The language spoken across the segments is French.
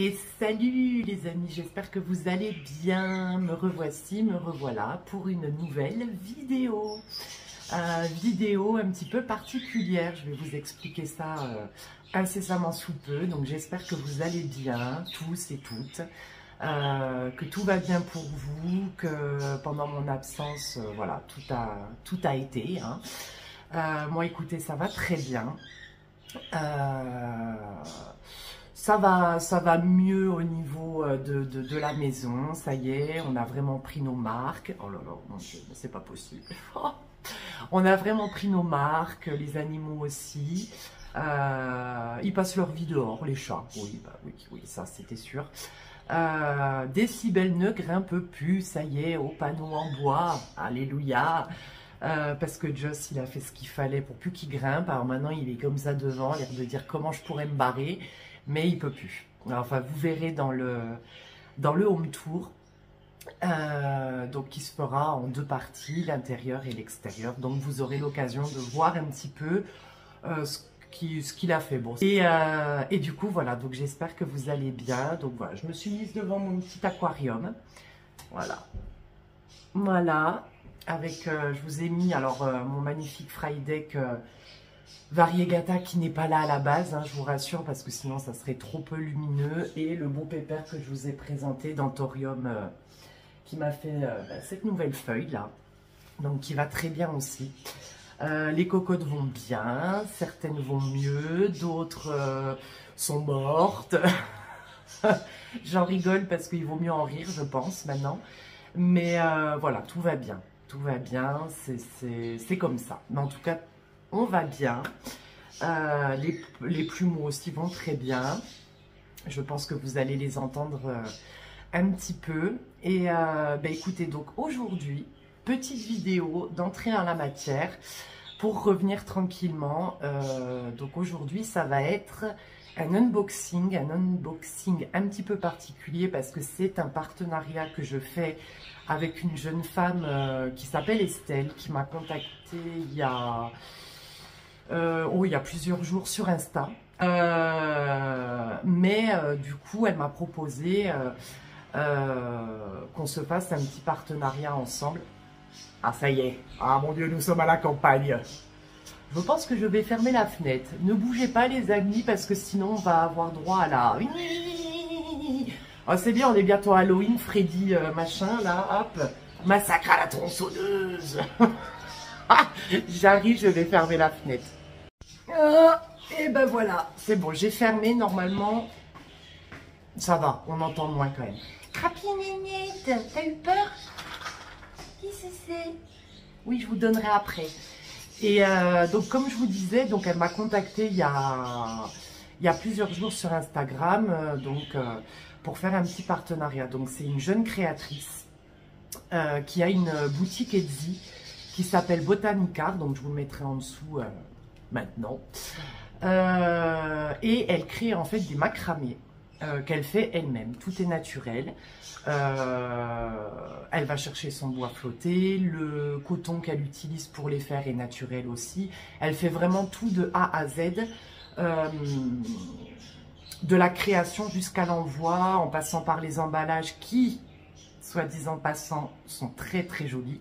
Et salut les amis, j'espère que vous allez bien. Me revoici, me revoilà pour une nouvelle vidéo. Vidéo un petit peu particulière, je vais vous expliquer ça incessamment sous peu. Donc j'espère que vous allez bien, tous et toutes. Que tout va bien pour vous, que pendant mon absence, voilà, tout a été. Hein. Moi écoutez, ça va très bien. Ça va mieux au niveau de la maison, ça y est, on a vraiment pris nos marques. Oh là là, mon Dieu, mais c'est pas possible. On a vraiment pris nos marques, les animaux aussi. Ils passent leur vie dehors, les chats. Oui, bah oui, ça c'était sûr. Décibel ne grimpe plus, ça y est, au panneau en bois, alléluia. Parce que Joss, il a fait ce qu'il fallait pour plus qu'il grimpe. Alors maintenant, il est comme ça devant, l'air de dire comment je pourrais me barrer, mais il peut plus. Alors, enfin, vous verrez dans le home tour, donc qui se fera en deux parties, l'intérieur et l'extérieur. Donc vous aurez l'occasion de voir un petit peu ce qu'il a fait. Bon. Et du coup, voilà, donc j'espère que vous allez bien. Donc voilà, je me suis mise devant mon petit aquarium. Voilà. Avec, je vous ai mis alors mon magnifique Frydeck Variegata qui n'est pas là à la base, hein, je vous rassure, parce que sinon ça serait trop peu lumineux. Et le beau pépère que je vous ai présenté d'Anthorium qui m'a fait cette nouvelle feuille là, donc qui va très bien aussi. Les cocottes vont bien, certaines vont mieux, d'autres sont mortes. J'en rigole parce qu'il vaut mieux en rire, je pense, maintenant. Mais voilà, tout va bien. Tout va bien, c'est comme ça. Mais en tout cas, on va bien. Les plumeaux aussi vont très bien. Je pense que vous allez les entendre un petit peu. Et écoutez, donc aujourd'hui, petite vidéo d'entrée en la matière pour revenir tranquillement. Donc aujourd'hui, ça va être un unboxing un petit peu particulier parce que c'est un partenariat que je fais avec une jeune femme qui s'appelle Estelle, qui m'a contactée il y a plusieurs jours sur Insta. Du coup, elle m'a proposé qu'on se fasse un petit partenariat ensemble. Ah, ça y est. Ah, mon Dieu, nous sommes à la campagne. Je pense que je vais fermer la fenêtre. Ne bougez pas, les amis, parce que sinon, on va avoir droit à la... Oh, c'est bien, on est bientôt à Halloween, Freddy, machin, là, hop. Massacre à la tronçonneuse. J'arrive, je vais fermer la fenêtre. Et ben voilà, c'est bon, j'ai fermé, normalement. Ça va, on entend moins quand même. Crapinénette, t'as eu peur? Qui c'est? Oui, je vous donnerai après. Et donc, comme je vous disais, donc elle m'a contacté il y a plusieurs jours sur Instagram, pour faire un petit partenariat. Donc, c'est une jeune créatrice qui a une boutique Etsy qui s'appelle Botanicart. Donc, je vous le mettrai en dessous maintenant. Et elle crée en fait des macramés qu'elle fait elle-même. Tout est naturel. Elle va chercher son bois flotté, le coton qu'elle utilise pour les faire est naturel aussi. Elle fait vraiment tout de A à Z, de la création jusqu'à l'envoi, en passant par les emballages qui, soit disant passant, sont très très jolis.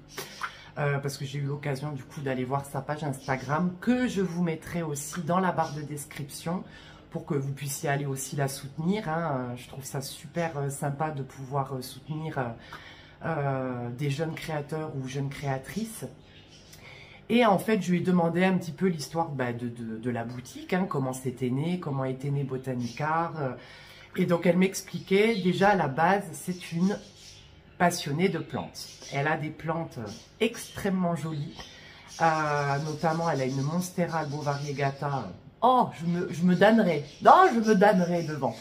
Parce que j'ai eu l'occasion du coup d'aller voir sa page Instagram, que je vous mettrai aussi dans la barre de description, pour que vous puissiez aller aussi la soutenir. Hein. Je trouve ça super sympa de pouvoir soutenir des jeunes créateurs ou jeunes créatrices. Et en fait, je lui ai demandé un petit peu l'histoire de la boutique, hein, comment c'était né, comment était né Botanicart. Et donc, elle m'expliquait, déjà à la base, c'est une passionnée de plantes. Elle a des plantes extrêmement jolies. Notamment, elle a une Monstera Albo Variegata. Oh, je me damnerai. Non, je me damnerai devant.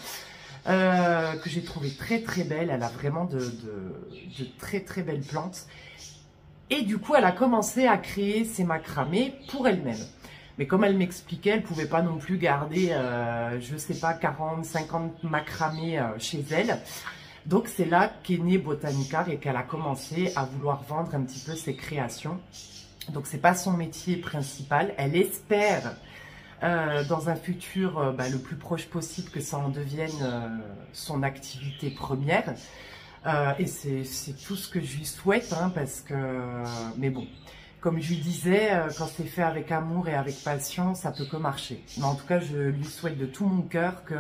Que j'ai trouvé très très belle. Elle a vraiment de très très belles plantes. Et du coup, elle a commencé à créer ses macramés pour elle-même. Mais comme elle m'expliquait, elle ne pouvait pas non plus garder, je ne sais pas, 40, 50 macramés chez elle. Donc c'est là qu'est né Botanicart et qu'elle a commencé à vouloir vendre un petit peu ses créations. Donc c'est pas son métier principal. Elle espère dans un futur le plus proche possible, que ça en devienne son activité première. Et c'est tout ce que je lui souhaite, hein, parce que... mais bon, comme je lui disais, quand c'est fait avec amour et avec passion, ça peut que marcher. Mais en tout cas, je lui souhaite de tout mon cœur que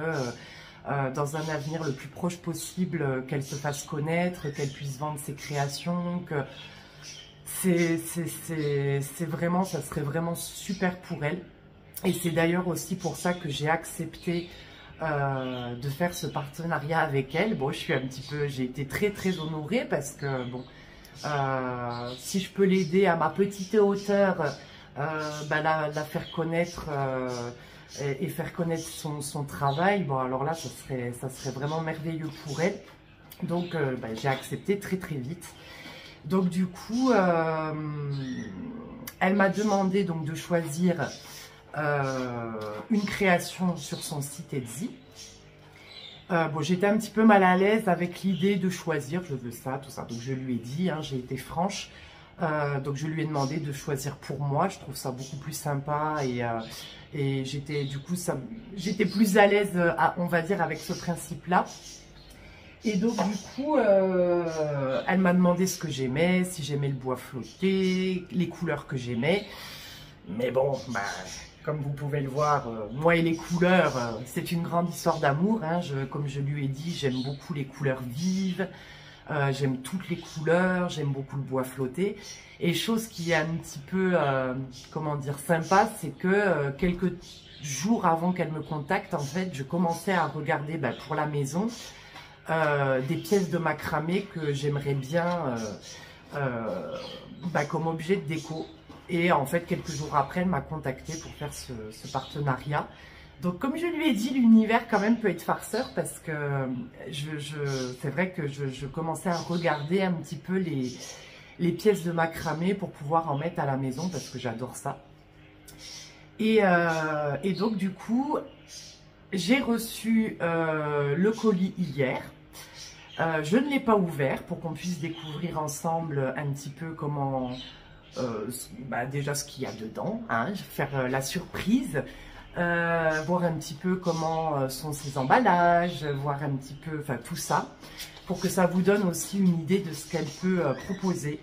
dans un avenir le plus proche possible, qu'elle se fasse connaître, qu'elle puisse vendre ses créations, que c'est vraiment, ça serait vraiment super pour elle. Et c'est d'ailleurs aussi pour ça que j'ai accepté de faire ce partenariat avec elle. Bon, j'ai été très honorée parce que bon, si je peux l'aider à ma petite hauteur, la faire connaître et faire connaître son travail, bon alors là, ça serait vraiment merveilleux pour elle. Donc j'ai accepté très vite. Donc du coup, elle m'a demandé donc de choisir une création sur son site Etsy. Bon, j'étais un petit peu mal à l'aise avec l'idée de choisir, je veux ça, tout ça. Donc je lui ai dit, hein, j'ai été franche. Donc je lui ai demandé de choisir pour moi. Je trouve ça beaucoup plus sympa et j'étais plus à l'aise, on va dire, avec ce principe-là. Et donc du coup, elle m'a demandé ce que j'aimais, si j'aimais le bois flotté, les couleurs que j'aimais. Mais bon, comme vous pouvez le voir, moi et les couleurs, c'est une grande histoire d'amour, hein. Comme je lui ai dit, j'aime beaucoup les couleurs vives, j'aime toutes les couleurs, j'aime beaucoup le bois flotté. Et chose qui est un petit peu, comment dire, sympa, c'est que quelques jours avant qu'elle me contacte, en fait, je commençais à regarder pour la maison des pièces de macramé que j'aimerais bien comme objet de déco. Et en fait, quelques jours après, elle m'a contacté pour faire ce partenariat. Donc, comme je lui ai dit, l'univers quand même peut être farceur parce que c'est vrai que je commençais à regarder un petit peu les pièces de macramé pour pouvoir en mettre à la maison parce que j'adore ça. Et donc, du coup, j'ai reçu le colis hier. Je ne l'ai pas ouvert pour qu'on puisse découvrir ensemble un petit peu comment... déjà ce qu'il y a dedans, hein, faire la surprise, voir un petit peu comment sont ses emballages, voir un petit peu, enfin tout ça, pour que ça vous donne aussi une idée de ce qu'elle peut proposer.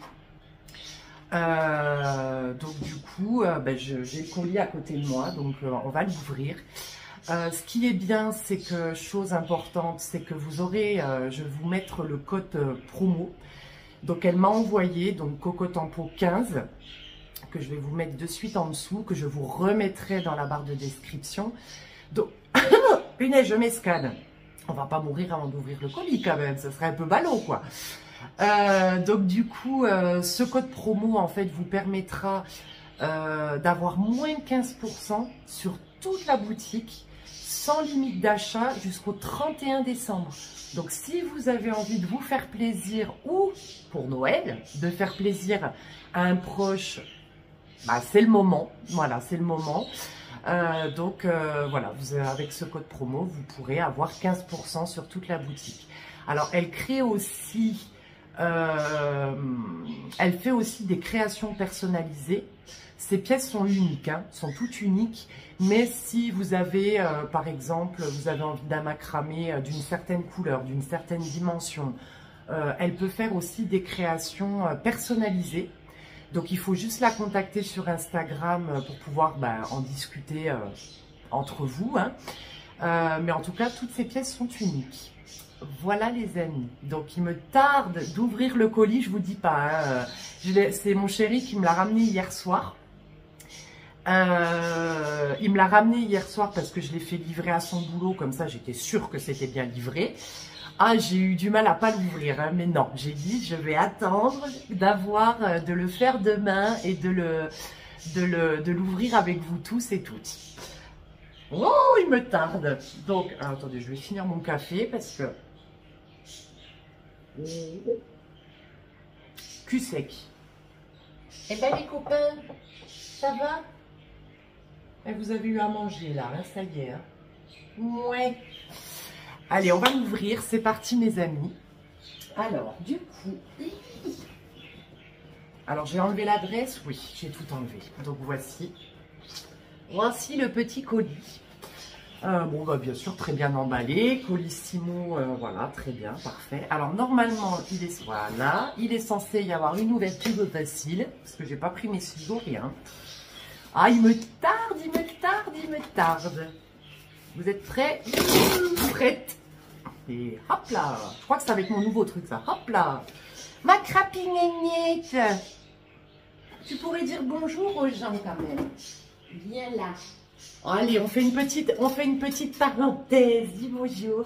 Donc du coup, j'ai le colis à côté de moi, donc on va l'ouvrir. Ce qui est bien, c'est que, chose importante, c'est que vous aurez, je vais vous mettre le code promo. Donc elle m'a envoyé donc Coco Tempo 15 que je vais vous mettre de suite en dessous, que je vous remettrai dans la barre de description. Donc, punaise, je m'escane. On va pas mourir avant d'ouvrir le colis quand même, ça serait un peu ballot quoi. Donc du coup, ce code promo en fait vous permettra d'avoir moins 15% sur toute la boutique, sans limite d'achat jusqu'au 31 décembre. Donc si vous avez envie de vous faire plaisir ou pour Noël, de faire plaisir à un proche, c'est le moment. Voilà, c'est le moment. Voilà, avec ce code promo, vous pourrez avoir 15% sur toute la boutique. Alors, elle crée aussi, elle fait aussi des créations personnalisées. Ces pièces sont uniques, hein, sont toutes uniques. Mais si vous avez, par exemple, vous avez envie d'un macramé d'une certaine couleur, d'une certaine dimension, elle peut faire aussi des créations personnalisées. Donc, il faut juste la contacter sur Instagram pour pouvoir en discuter entre vous. Hein. Mais en tout cas, toutes ces pièces sont uniques. Voilà les amis. Donc, il me tarde d'ouvrir le colis, je vous dis pas. Hein. C'est mon chéri qui me l'a ramené hier soir. Il me l'a ramené hier soir parce que je l'ai fait livrer à son boulot, comme ça j'étais sûre que c'était bien livré. Ah, j'ai eu du mal à pas l'ouvrir, hein, mais non, j'ai dit je vais attendre de le faire demain et de l'ouvrir avec vous tous et toutes. Oh, il me tarde. Donc, attendez, je vais finir mon café parce que... Cul sec. Eh ben les copains, ça va? Vous avez eu à manger là, hein, ça y est. Hein. Ouais. Allez, on va l'ouvrir. C'est parti, mes amis. Alors, du coup... Alors, j'ai enlevé l'adresse. Oui, j'ai tout enlevé. Donc, voici. Voici le petit colis. Bon, bah, bien sûr, très bien emballé. Colissimo, voilà, très bien, parfait. Alors, normalement, voilà, il est censé y avoir une ouverture facile, parce que j'ai pas pris mes ciseaux, rien. Ah, il me tarde, il me tarde, il me tarde. Vous êtes prêts? Prête. Et hop là. Je crois que c'est avec mon nouveau truc, ça. Hop là. Ma crapignette. Tu pourrais dire bonjour aux gens, quand même. Viens là. Allez, on fait une petite parenthèse. Dis bonjour.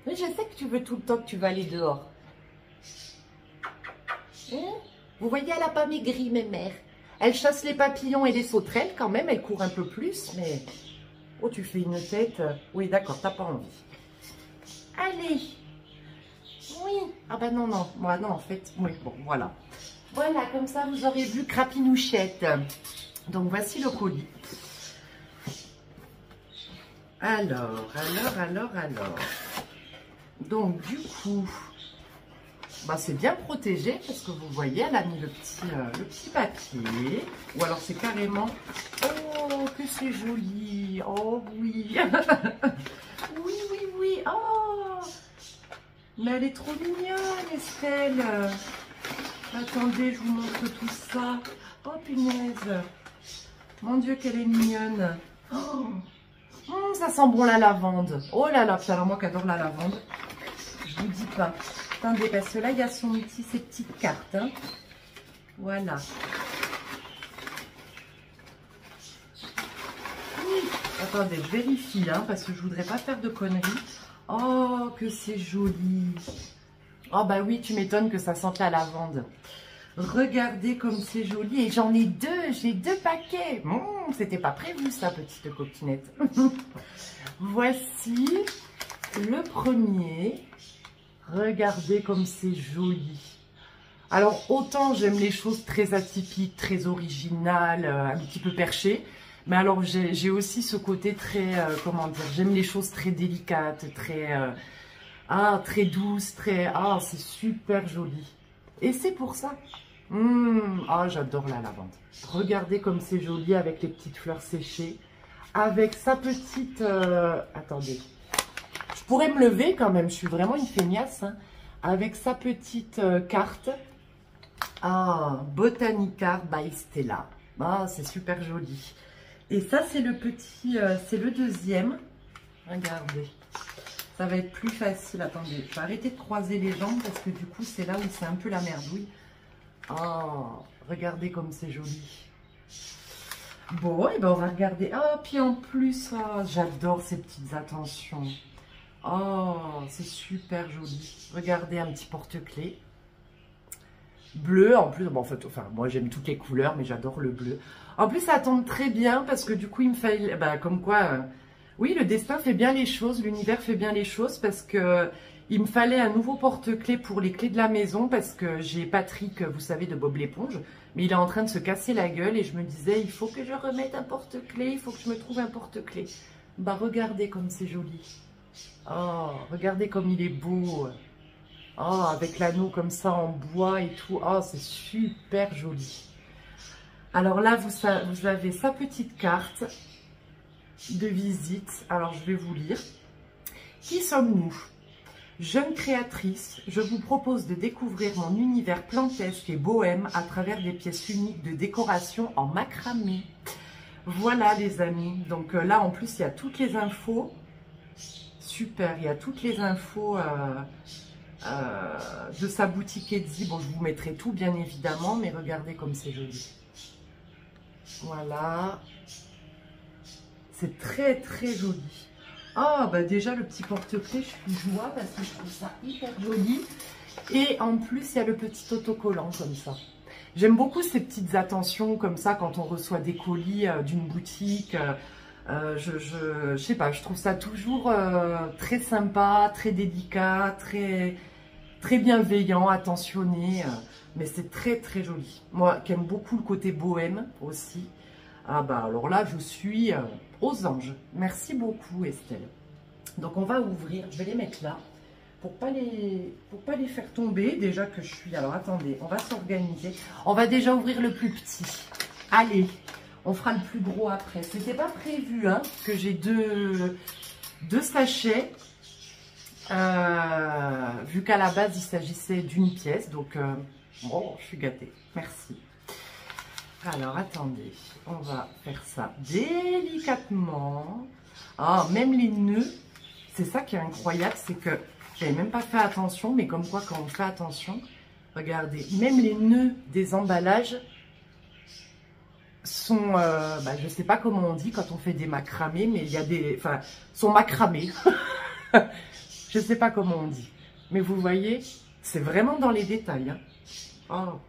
Mais je sais que tu veux tout le temps que tu vas aller dehors. Hein? Vous voyez, elle n'a pas maigri, mes mères. Elle chasse les papillons et les sauterelles quand même. Elle court un peu plus, mais... Oh, tu fais une tête. Oui, d'accord, t'as pas envie. Allez. Oui. Ah ben non, non. Moi, non, en fait. Oui, bon, voilà. Voilà, comme ça, vous aurez vu Crapinouchette. Donc, voici le colis. Alors. Donc, du coup, bah, c'est bien protégé parce que vous voyez, elle a mis le petit papier. Ou alors, c'est carrément... Oh, que c'est joli. Oh, oui. Oui, oui, oui. Oh, mais elle est trop mignonne, Estelle. Attendez, je vous montre tout ça. Oh, punaise. Mon Dieu, qu'elle est mignonne. Oh. Ça sent bon la lavande. Oh là là, alors moi qui adore la lavande, je vous dis pas. Attendez, parce que là, il y a ses petites cartes. Hein. Voilà. Attendez, je vérifie, hein, parce que je voudrais pas faire de conneries. Oh, que c'est joli. Oh, bah oui, tu m'étonnes que ça sente la lavande. Regardez comme c'est joli. Et j'en ai deux, j'ai 2 paquets. C'était pas prévu, ça, petite coquinette. Voici le premier. Regardez comme c'est joli. Alors, autant j'aime les choses très atypiques, très originales, un petit peu perchées. Mais alors, j'ai aussi ce côté très, comment dire, j'aime les choses très délicates, très douces, c'est super joli. Et c'est pour ça. J'adore la lavande. Regardez comme c'est joli avec les petites fleurs séchées. Avec sa petite... attendez. Je pourrais me lever quand même, je suis vraiment une feignasse. Hein. Avec sa petite carte. Botanicar by Stella. C'est super joli. Et ça, c'est le petit, c'est le deuxième. Regardez. Ça va être plus facile. Attendez, je vais arrêter de croiser les jambes parce que du coup, c'est là où c'est un peu la merdouille. Regardez comme c'est joli. Bon, et ben on va regarder. Puis en plus, j'adore ces petites attentions. C'est super joli. Regardez, un petit porte-clés. Bleu, en plus, moi j'aime toutes les couleurs, mais j'adore le bleu. En plus, ça tombe très bien parce que du coup, il me fallait, comme quoi, oui, le destin fait bien les choses, l'univers fait bien les choses parce que il me fallait un nouveau porte-clés pour les clés de la maison parce que j'ai Patrick, vous savez, de Bob l'éponge, mais il est en train de se casser la gueule et je me disais, il faut que je remette un porte-clés, il faut que je me trouve un porte-clés. Regardez comme c'est joli. Regardez comme il est beau. Avec l'anneau comme ça en bois et tout. C'est super joli. Alors là, vous avez sa petite carte de visite. Alors, je vais vous lire. Qui sommes-nous? Jeune créatrice, je vous propose de découvrir mon univers plantesque et bohème à travers des pièces uniques de décoration en macramé. Voilà les amis. Donc là, en plus, il y a toutes les infos. Super, il y a toutes les infos... de sa boutique Etsy. Bon, je vous mettrai tout bien évidemment, mais regardez comme c'est joli. Voilà. C'est très très joli. Déjà le petit porte-clés, je suis joie parce que je trouve ça hyper joli. Et en plus, il y a le petit autocollant comme ça. J'aime beaucoup ces petites attentions comme ça quand on reçoit des colis d'une boutique. Je sais pas, je trouve ça toujours très sympa, très délicat, très bienveillant, attentionné, mais c'est très très joli. Moi qui aime beaucoup le côté bohème aussi, alors là je suis aux anges. Merci beaucoup Estelle. Donc on va ouvrir, je vais les mettre là, pour pas les faire tomber, déjà que je suis... Alors attendez, on va s'organiser. On va déjà ouvrir le plus petit. Allez, On fera le plus gros après. C'était pas prévu, hein, que j'ai deux sachets. Vu qu'à la base, il s'agissait d'une pièce. Donc, bon, je suis gâtée. Merci. Alors, attendez. On va faire ça délicatement. Ah, même les nœuds. C'est ça qui est incroyable. C'est que j'avais même pas fait attention. Mais comme quoi, quand on fait attention, regardez. Même les nœuds des emballages sont, je sais pas comment on dit quand on fait des macramés, mais il y a des, enfin, sont macramés. Je sais pas comment on dit, mais vous voyez, c'est vraiment dans les détails. Hein. Oh,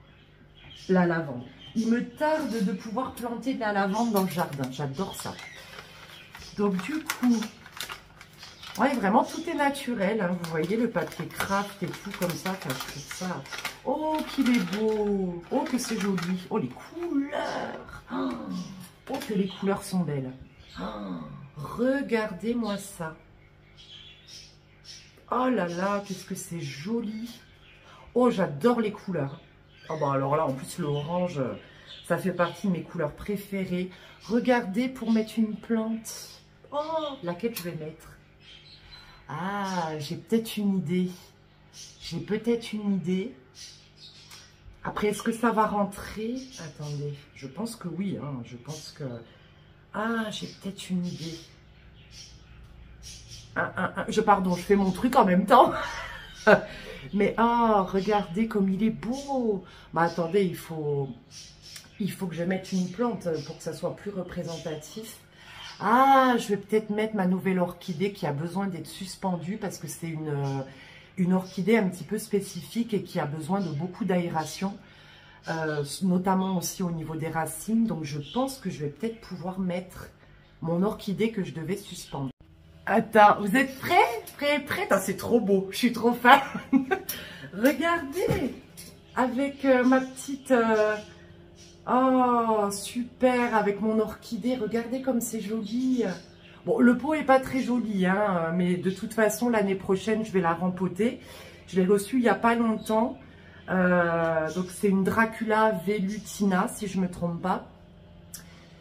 la lavande. Il me tarde de pouvoir planter de la lavande dans le jardin. J'adore ça. Donc du coup, ouais, vraiment tout est naturel. Hein. Vous voyez le papier craft et tout comme ça. Enfin, je trouve ça. Oh, qu'il est beau. Oh, que c'est joli. Oh, les couleurs. Oh, que les couleurs sont belles. Oh, regardez-moi ça. Oh là là, qu'est-ce que c'est joli. Oh, j'adore les couleurs. Oh, bah alors là, en plus, l'orange, ça fait partie de mes couleurs préférées. Regardez pour mettre une plante. Oh, laquelle je vais mettre? Ah, j'ai peut-être une idée. J'ai peut-être une idée. Après, est-ce que ça va rentrer? Attendez, je pense que oui. Hein, je pense que... Ah, j'ai peut-être une idée. Pardon, je fais mon truc en même temps. Mais, ah, regardez comme il est beau. Bah, attendez, il faut que je mette une plante pour que ça soit plus représentatif. Ah, je vais peut-être mettre ma nouvelle orchidée qui a besoin d'être suspendue parce que c'est une orchidée un petit peu spécifique et qui a besoin de beaucoup d'aération, notamment aussi au niveau des racines. Donc, je pense que je vais peut-être pouvoir mettre mon orchidée que je devais suspendre. Attends, vous êtes prêts? Prêts? Ah, c'est trop beau, je suis trop fan. Regardez, avec ma petite... Oh, super, avec mon orchidée, regardez comme c'est joli. Bon, le pot est pas très joli, hein, mais de toute façon, l'année prochaine, je vais la rempoter. Je l'ai reçue il n'y a pas longtemps. Donc, c'est une Dracula velutina, si je ne me trompe pas,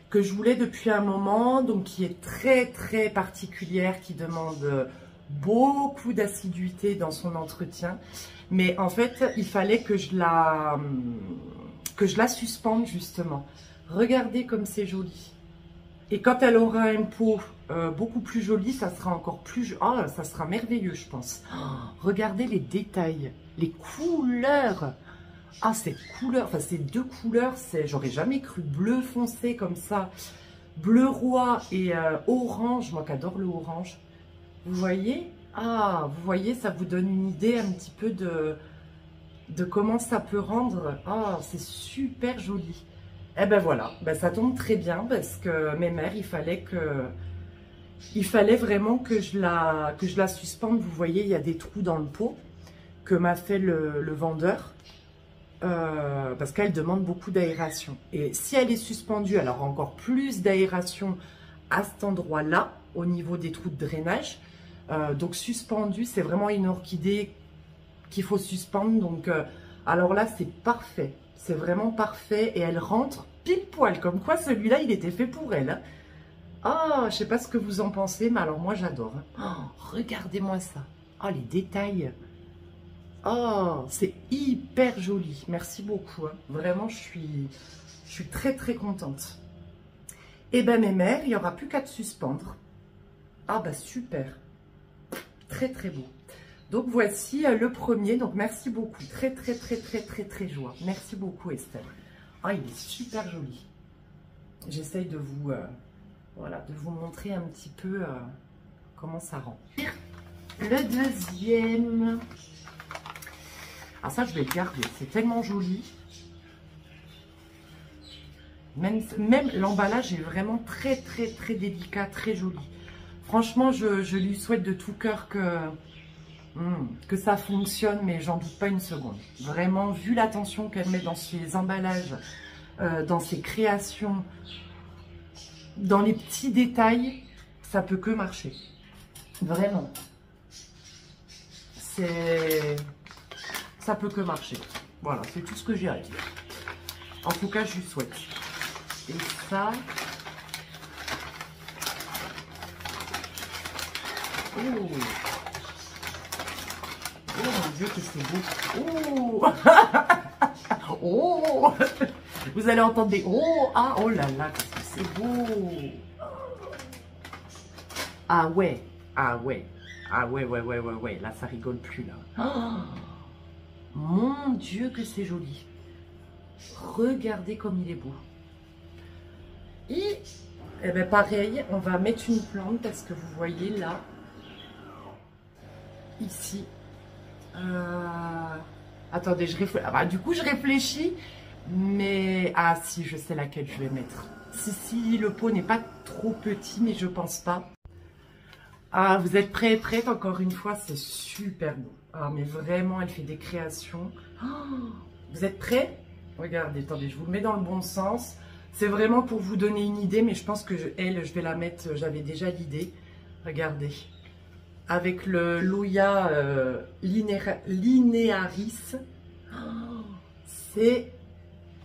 que je voulais depuis un moment, donc qui est très, très particulière, qui demande beaucoup d'assiduité dans son entretien. Mais en fait, il fallait que je la suspende, justement. Regardez comme c'est joli. Et quand elle aura un pot beaucoup plus joli, ça sera encore plus... Oh, ça sera merveilleux, je pense. Oh, regardez les détails, les couleurs. Ah, cette couleur, enfin ces deux couleurs, j'aurais jamais cru bleu foncé comme ça. Bleu roi et orange, moi qui adore le orange. Vous voyez? Ah, vous voyez, ça vous donne une idée un petit peu de comment ça peut rendre. Ah, c'est super joli. Eh ben voilà, ben ça tombe très bien parce que mes mères, il fallait vraiment que je la suspende. Vous voyez, il y a des trous dans le pot que m'a fait le vendeur parce qu'elle demande beaucoup d'aération. Et si elle est suspendue, elle aura encore plus d'aération à cet endroit-là, au niveau des trous de drainage. Donc suspendue, c'est vraiment une orchidée qu'il faut suspendre. Donc, alors là, c'est parfait. C'est vraiment parfait. Et elle rentre pile poil. Comme quoi, celui-là, il était fait pour elle. Hein. Ah, je sais pas ce que vous en pensez, mais alors moi, j'adore. Hein. Oh, regardez-moi ça. Oh, les détails. Oh, c'est hyper joli. Merci beaucoup. Hein. Vraiment, je suis très, très contente. Et ben, mes mères, il n'y aura plus qu'à te suspendre. Ah, bah, super. Très, très beau. Donc voici le premier, donc merci beaucoup, très très très très très très joie. Merci beaucoup Estelle. Ah, il est super joli. J'essaye de vous, voilà, de vous montrer un petit peu comment ça rend. Le deuxième, ah ça je vais le garder, c'est tellement joli. Même l'emballage est vraiment très très très délicat, très joli. Franchement, je lui souhaite de tout cœur que ça fonctionne, mais j'en doute pas une seconde. Vraiment, vu l'attention qu'elle met dans ses emballages, dans ses créations, dans les petits détails, ça peut que marcher. Vraiment. Ça peut que marcher. Voilà, c'est tout ce que j'ai à dire. En tout cas, je lui souhaite. Et ça. Oh, oh mon Dieu, que c'est beau. Oh. Oh. Vous allez entendre des oh, ah, oh là là, qu'est-ce que c'est beau. Ah ouais, ah ouais, ah ouais, ouais, là ça rigole plus là. Oh, mon Dieu que c'est joli. Regardez comme il est beau. Et eh ben pareil, on va mettre une plante parce que vous voyez là, ici. Attendez, je réfléchis. Ah bah, du coup, je réfléchis. Mais, ah si, je sais laquelle je vais mettre. Si, le pot n'est pas trop petit, mais je pense pas. Ah, vous êtes prêts et prêtes? Encore une fois, c'est super beau. Ah, mais vraiment, elle fait des créations. Oh, vous êtes prêts? Regardez, attendez, je vous le mets dans le bon sens. C'est vraiment pour vous donner une idée, mais je pense que je vais la mettre, j'avais déjà l'idée. Regardez. Avec le Loya linearis. Oh, c'est...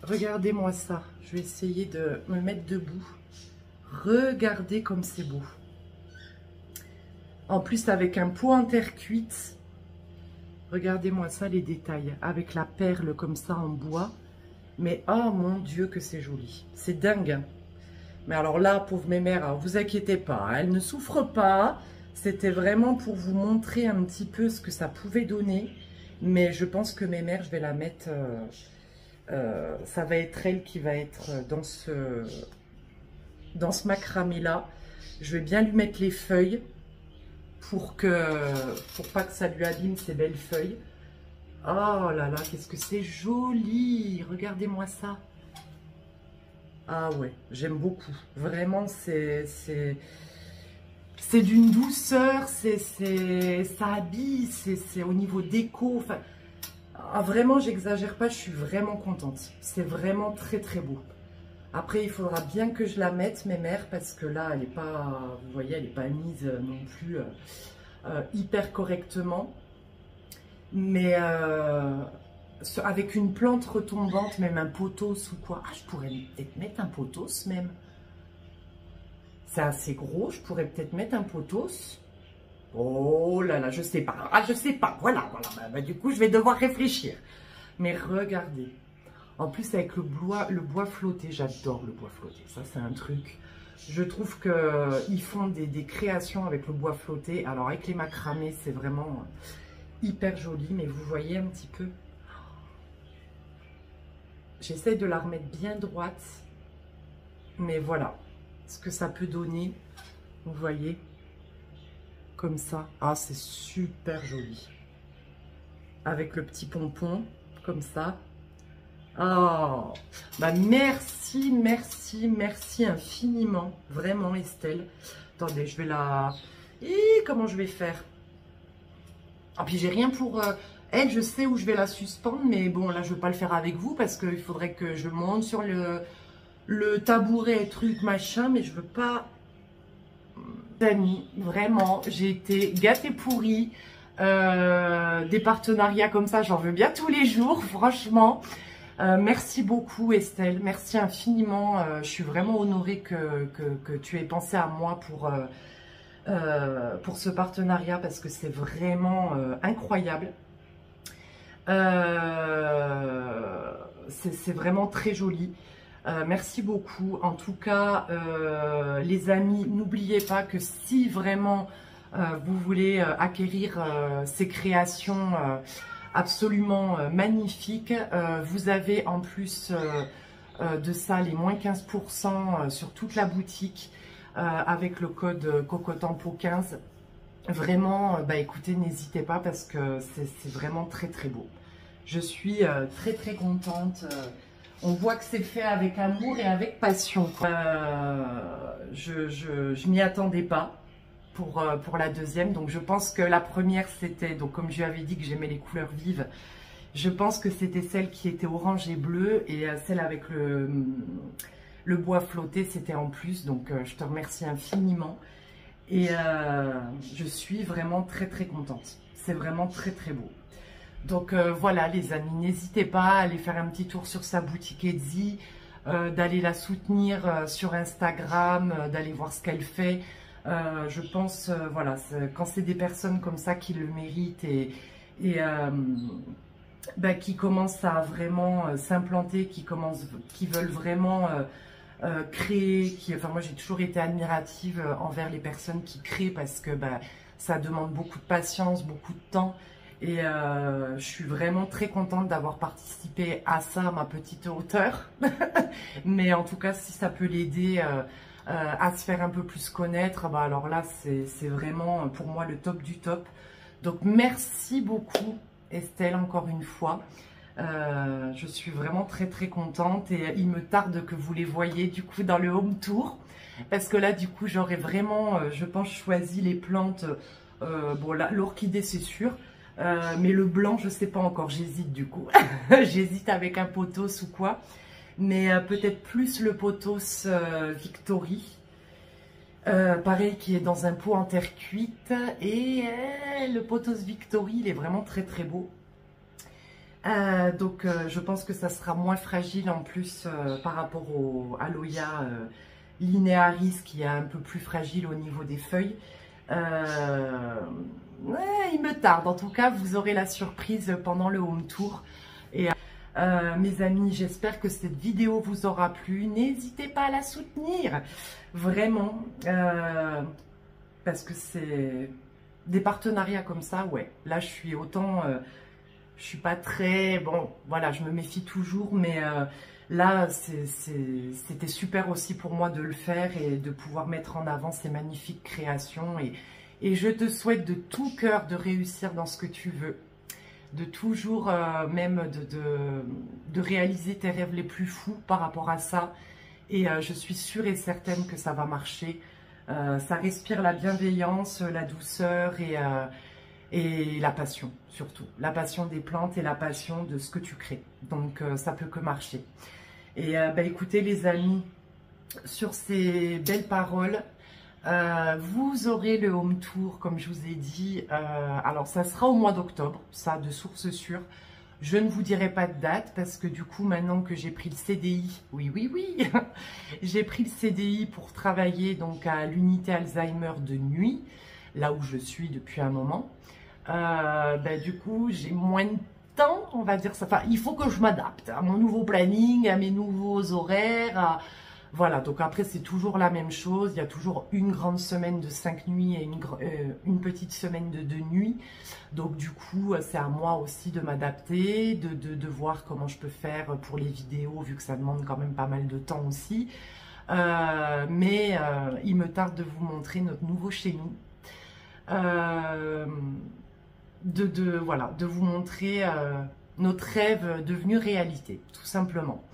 Regardez-moi ça. Je vais essayer de me mettre debout. Regardez comme c'est beau. En plus, avec un pot en terre cuite. Regardez-moi ça, les détails. Avec la perle comme ça en bois. Mais oh mon Dieu que c'est joli. C'est dingue. Hein. Mais alors là, pauvre mémère, vous inquiétez pas. Hein, elle ne souffre pas. C'était vraiment pour vous montrer un petit peu ce que ça pouvait donner. Mais je pense que mémère, je vais la mettre... ça va être elle qui va être dans ce macramé là. Je vais bien lui mettre les feuilles pour pas que ça lui abîme ses belles feuilles. Oh là là, qu'est-ce que c'est joli. Regardez-moi ça. Ah ouais, j'aime beaucoup. Vraiment, c'est d'une douceur, ça habille, c'est au niveau déco. Enfin, ah, vraiment, j'exagère pas, je suis vraiment contente. C'est vraiment très très beau. Après, il faudra bien que je la mette, mémère, parce que là, elle n'est pas, vous voyez, elle n'est pas mise non plus hyper correctement. Mais avec une plante retombante, même un pothos ou quoi. Ah, je pourrais peut-être mettre un pothos même. C'est assez gros, je pourrais peut-être mettre un pothos. Oh là là, je sais pas. Ah, je sais pas. Voilà. Bah, du coup, je vais devoir réfléchir. Mais regardez. En plus, avec le bois flotté, j'adore le bois flotté. Ça, c'est un truc. Je trouve qu'ils font des créations avec le bois flotté. Alors, avec les macramés, c'est vraiment hyper joli. Mais vous voyez un petit peu. J'essaie de la remettre bien droite. Mais voilà ce que ça peut donner. Vous voyez, comme ça. Ah, c'est super joli. Avec le petit pompon, comme ça. Oh, bah merci infiniment. Vraiment, Estelle. Attendez, je vais la... Et comment je vais faire? Ah, puis j'ai rien pour... Elle, je sais où je vais la suspendre, mais bon, là, je ne vais pas le faire avec vous parce qu'il faudrait que je monte sur le tabouret, truc, machin, mais je veux pas... Amis, vraiment, j'ai été gâtée pourrie. Des partenariats comme ça, j'en veux bien tous les jours, franchement. Merci beaucoup, Estelle. Merci infiniment. Je suis vraiment honorée que tu aies pensé à moi pour ce partenariat parce que c'est vraiment incroyable. C'est vraiment très joli. Merci beaucoup. En tout cas, les amis, n'oubliez pas que si vraiment vous voulez acquérir ces créations absolument magnifiques, vous avez en plus de ça les moins 15% sur toute la boutique avec le code Cocotempo 15. Vraiment, bah écoutez, n'hésitez pas parce que c'est vraiment très très beau. Je suis très très contente. On voit que c'est fait avec amour et avec passion. Je m'y attendais pas pour la deuxième. Donc je pense que la première c'était, donc comme je lui avais dit que j'aimais les couleurs vives, je pense que c'était celle qui était orange et bleu et celle avec le bois flotté c'était en plus. Donc je te remercie infiniment et je suis vraiment très très contente. C'est vraiment très très beau. Donc voilà les amis, n'hésitez pas à aller faire un petit tour sur sa boutique Etsy. d'aller la soutenir sur Instagram, d'aller voir ce qu'elle fait. Je pense, voilà, quand c'est des personnes comme ça qui le méritent et bah, qui commencent à vraiment s'implanter, qui veulent vraiment créer, enfin moi j'ai toujours été admirative envers les personnes qui créent parce que bah, ça demande beaucoup de patience, beaucoup de temps et je suis vraiment très contente d'avoir participé à ça à ma petite hauteur. Mais en tout cas si ça peut l'aider à se faire un peu plus connaître, bah alors là c'est vraiment pour moi le top du top. Donc merci beaucoup Estelle encore une fois. Je suis vraiment très très contente et il me tarde que vous les voyez du coup dans le home tour parce que là du coup j'aurais vraiment je pense choisi les plantes, bon là l'orchidée c'est sûr, mais le blanc je sais pas encore, j'hésite du coup. J'hésite avec un pothos ou quoi, mais peut-être plus le pothos Victory. Pareil qui est dans un pot en terre cuite et le pothos Victory il est vraiment très très beau. Donc je pense que ça sera moins fragile en plus par rapport au Aloia linearis qui est un peu plus fragile au niveau des feuilles. Ouais, il me tarde, en tout cas vous aurez la surprise pendant le home tour. Et mes amis, j'espère que cette vidéo vous aura plu. N'hésitez pas à la soutenir, vraiment, parce que c'est des partenariats comme ça, ouais. Là, je suis autant, je suis pas très, bon, voilà, je me méfie toujours, mais là, c'était super aussi pour moi de le faire et de pouvoir mettre en avant ces magnifiques créations. Et je te souhaite de tout cœur de réussir dans ce que tu veux. De toujours même de réaliser tes rêves les plus fous par rapport à ça. Et je suis sûre et certaine que ça va marcher. Ça respire la bienveillance, la douceur et la passion surtout. La passion des plantes et la passion de ce que tu crées. Donc ça peut que marcher. Et bah, écoutez les amis, sur ces belles paroles, vous aurez le home tour comme je vous ai dit, alors ça sera au mois d'octobre, ça de source sûre. Je ne vous dirai pas de date parce que du coup maintenant que j'ai pris le CDI, oui j'ai pris le CDI pour travailler donc à l'unité Alzheimer de nuit, là où je suis depuis un moment, bah, du coup j'ai moins de temps, on va dire ça, enfin il faut que je m'adapte à mon nouveau planning, à mes nouveaux horaires, voilà, donc après c'est toujours la même chose, il y a toujours une grande semaine de 5 nuits et une petite semaine de 2 nuits. Donc du coup c'est à moi aussi de m'adapter, de voir comment je peux faire pour les vidéos vu que ça demande quand même pas mal de temps aussi. Mais il me tarde de vous montrer notre nouveau chez nous. Voilà, de vous montrer notre rêve devenu réalité, tout simplement.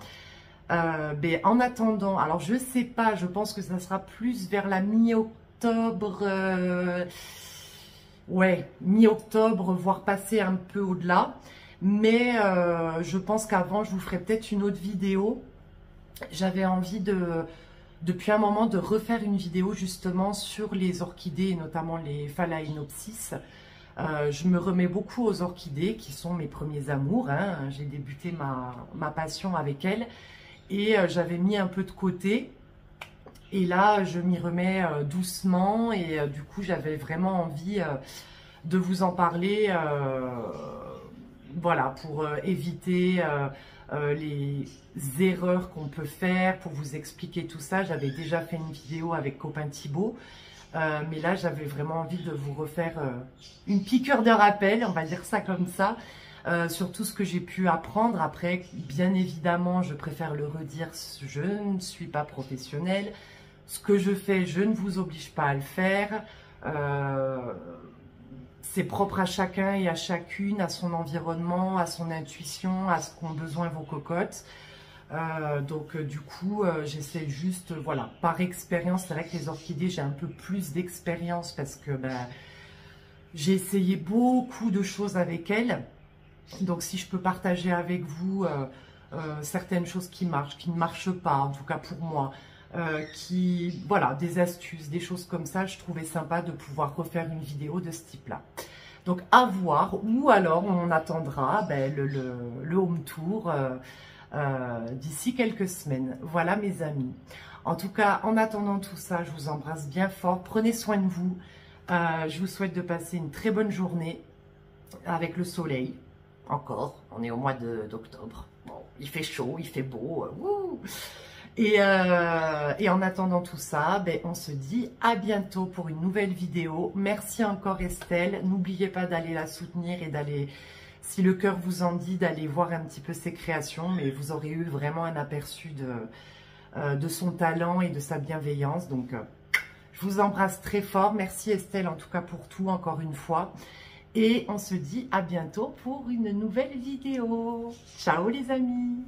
Mais en attendant, alors je sais pas, je pense que ça sera plus vers la mi-octobre, ouais, mi-octobre, voire passer un peu au-delà. Mais je pense qu'avant, je vous ferai peut-être une autre vidéo. J'avais envie depuis un moment de refaire une vidéo justement sur les orchidées, et notamment les Phalaenopsis. Je me remets beaucoup aux orchidées qui sont mes premiers amours, hein. J'ai débuté ma passion avec elles. Et j'avais mis un peu de côté et là je m'y remets doucement et du coup j'avais vraiment envie de vous en parler, voilà, pour éviter les erreurs qu'on peut faire, pour vous expliquer tout ça. J'avais déjà fait une vidéo avec copain Thibaut, mais là j'avais vraiment envie de vous refaire une piqûre de rappel, on va dire ça comme ça. Sur tout ce que j'ai pu apprendre. Après, bien évidemment, je préfère le redire, je ne suis pas professionnelle. Ce que je fais, je ne vous oblige pas à le faire. C'est propre à chacun et à chacune, à son environnement, à son intuition, à ce qu'ont besoin vos cocottes. Donc du coup, j'essaie juste, voilà, par expérience. C'est vrai que les orchidées, j'ai un peu plus d'expérience parce que j'ai essayé beaucoup de choses avec elles. Donc si je peux partager avec vous certaines choses qui marchent, qui ne marchent pas, en tout cas pour moi, voilà, des astuces, des choses comme ça, je trouvais sympa de pouvoir refaire une vidéo de ce type-là. Donc à voir, ou alors on attendra le home tour d'ici quelques semaines. Voilà mes amis. En tout cas, en attendant tout ça, je vous embrasse bien fort. Prenez soin de vous. Je vous souhaite de passer une très bonne journée avec le soleil. Encore, on est au mois d'octobre. Bon, il fait chaud, il fait beau. Wouh. Et en attendant tout ça, ben, on se dit à bientôt pour une nouvelle vidéo. Merci encore Estelle. N'oubliez pas d'aller la soutenir et d'aller, si le cœur vous en dit, d'aller voir un petit peu ses créations. Mais vous aurez eu vraiment un aperçu de son talent et de sa bienveillance. Donc, je vous embrasse très fort. Merci Estelle en tout cas pour tout encore une fois. Et on se dit à bientôt pour une nouvelle vidéo. Ciao les amis!